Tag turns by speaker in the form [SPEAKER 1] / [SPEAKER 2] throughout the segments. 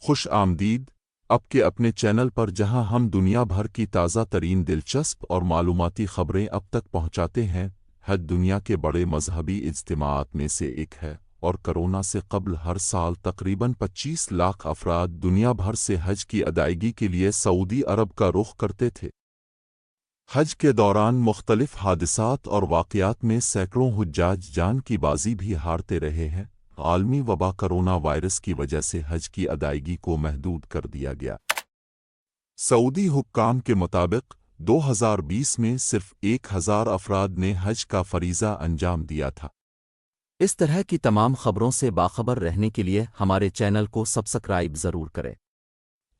[SPEAKER 1] خوش آمدید اب کے اپنے چینل پر، جہاں ہم دنیا بھر کی تازہ ترین دلچسپ اور معلوماتی خبریں اب تک پہنچاتے ہیں۔ حج دنیا کے بڑے مذہبی اجتماعات میں سے ایک ہے، اور کرونا سے قبل ہر سال تقریباً 25 لاکھ افراد دنیا بھر سے حج کی ادائیگی کے لیے سعودی عرب کا رخ کرتے تھے۔ حج کے دوران مختلف حادثات اور واقعات میں سینکڑوں حجاج جان کی بازی بھی ہارتے رہے ہیں۔ عالمی وبا کرونا وائرس کی وجہ سے حج کی ادائیگی کو محدود کر دیا گیا۔ سعودی حکام کے مطابق 2020 میں صرف 1000 افراد نے حج کا فریضہ انجام دیا تھا۔
[SPEAKER 2] اس طرح کی تمام خبروں سے باخبر رہنے کے لیے ہمارے چینل کو سبسکرائب ضرور کریں۔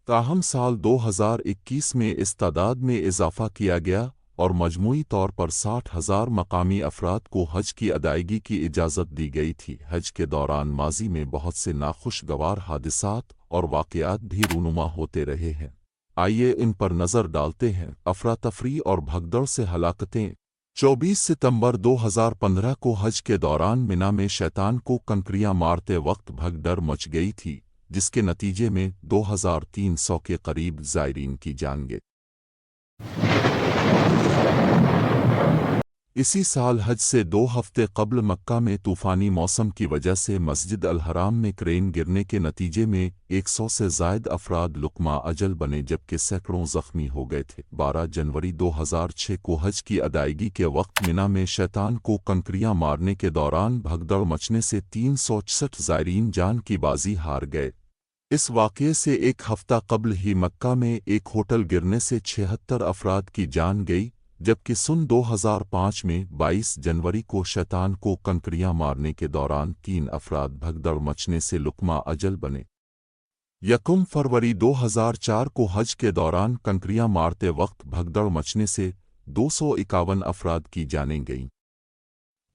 [SPEAKER 1] تاہم سال 2021 میں اس تعداد میں اضافہ کیا گیا اور مجموعی طور پر 60,000 مقامی افراد کو حج کی ادائیگی کی اجازت دی گئی تھی۔ حج کے دوران ماضی میں بہت سے ناخوشگوار حادثات اور واقعات بھی رونما ہوتے رہے ہیں۔ آئیے ان پر نظر ڈالتے ہیں۔ افراتفری اور بھگدڑ سے ہلاکتیں۔ 24 ستمبر 2015 کو حج کے دوران منا میں شیطان کو کنکریاں مارتے وقت بھگدڑ مچ گئی تھی، جس کے نتیجے میں 2300 کے قریب زائرین کی جان گئی۔ اسی سال حج سے 2 ہفتے قبل مکہ میں طوفانی موسم کی وجہ سے مسجد الحرام میں کرین گرنے کے نتیجے میں 100 سے زائد افراد لقمہ اجل بنے، جبکہ سینکڑوں زخمی ہو گئے تھے۔ 12 جنوری 2006 کو حج کی ادائیگی کے وقت منا میں شیطان کو کنکریاں مارنے کے دوران بھگدڑ مچنے سے 366 زائرین جان کی بازی ہار گئے۔ اس واقعے سے ایک ہفتہ قبل ہی مکہ میں ایک ہوٹل گرنے سے 76 افراد کی جان گئی، جبکہ سن 2005 میں 22 جنوری کو شیطان کو کنکریاں مارنے کے دوران 3 افراد بھگدڑ مچنے سے لقمہ اجل بنے۔ 1 فروری 2004 کو حج کے دوران کنکریاں مارتے وقت بھگدڑ مچنے سے 251 افراد کی جانیں گئیں۔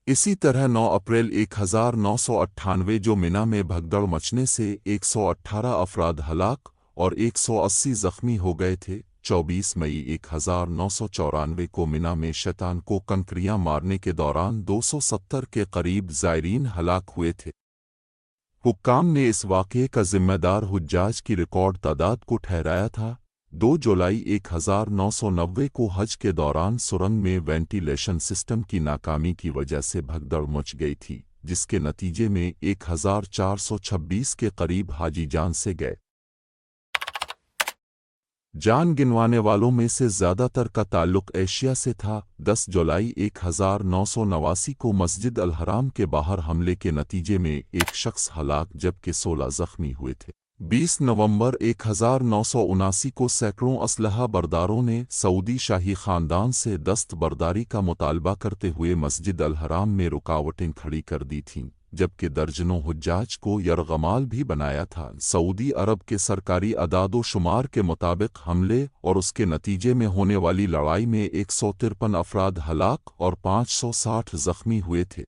[SPEAKER 1] اسی طرح 9 اپریل 1998 جو منا میں بھگدڑ مچنے سے 118 افراد ہلاک اور 180 زخمی ہو گئے تھے۔ 24 مئی 1994 کو منا میں شیطان کو کنکریاں مارنے کے دوران 270 کے قریب زائرین ہلاک ہوئے تھے۔ حکام نے اس واقعے کا ذمہ دار حجاج کی ریکارڈ تعداد کو ٹھہرایا تھا۔ 2 جولائی 1990 کو حج کے دوران سرنگ میں وینٹیلیشن سسٹم کی ناکامی کی وجہ سے بھگدڑ مچ گئی تھی، جس کے نتیجے میں 1426 کے قریب حاجی جان سے گئے۔ جان گنوانے والوں میں سے زیادہ تر کا تعلق ایشیا سے تھا۔ 10 جولائی 1989 کو مسجد الحرام کے باہر حملے کے نتیجے میں ایک شخص ہلاک جبکہ 16 زخمی ہوئے تھے۔ 20 نومبر 1979 کو سینکڑوں اسلحہ برداروں نے سعودی شاہی خاندان سے دست برداری کا مطالبہ کرتے ہوئے مسجد الحرام میں رکاوٹیں کھڑی کر دی تھیں، جبکہ درجنوں حجاج کو یرغمال بھی بنایا تھا۔ سعودی عرب کے سرکاری اعداد و شمار کے مطابق حملے اور اس کے نتیجے میں ہونے والی لڑائی میں 153 افراد ہلاک اور 560 زخمی ہوئے تھے۔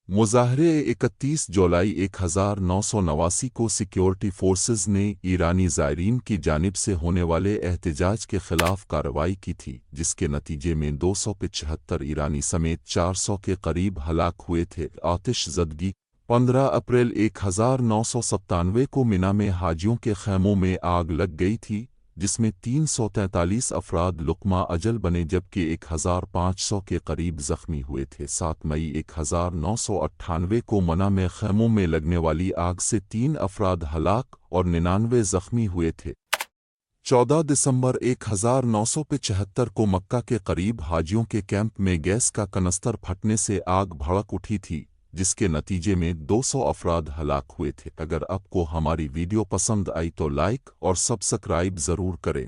[SPEAKER 1] مظاہرے 31 جولائی 1989 کو سیکیورٹی فورسز نے ایرانی زائرین کی جانب سے ہونے والے احتجاج کے خلاف کارروائی کی تھی، جس کے نتیجے میں 275 ایرانی سمیت 400 کے قریب ہلاک ہوئے تھے۔ آتش زدگی 15 اپریل 1997 کو منا میں حاجیوں کے خیموں میں آگ لگ گئی تھی، جس میں 343 افراد لقمہ اجل بنے جبکہ 1500 کے قریب زخمی ہوئے تھے۔ 7 مئی 1998 کو منا میں خیموں میں لگنے والی آگ سے 3 افراد ہلاک اور 99 زخمی ہوئے تھے۔ 14 دسمبر 1975 کو مکہ کے قریب حاجیوں کے کیمپ میں گیس کا کنستر پھٹنے سے آگ بھڑک اٹھی تھی، جس کے نتیجے میں 200 افراد ہلاک ہوئے تھے۔ اگر آپ کو ہماری ویڈیو پسند آئی تو لائک اور سبسکرائب ضرور کریں۔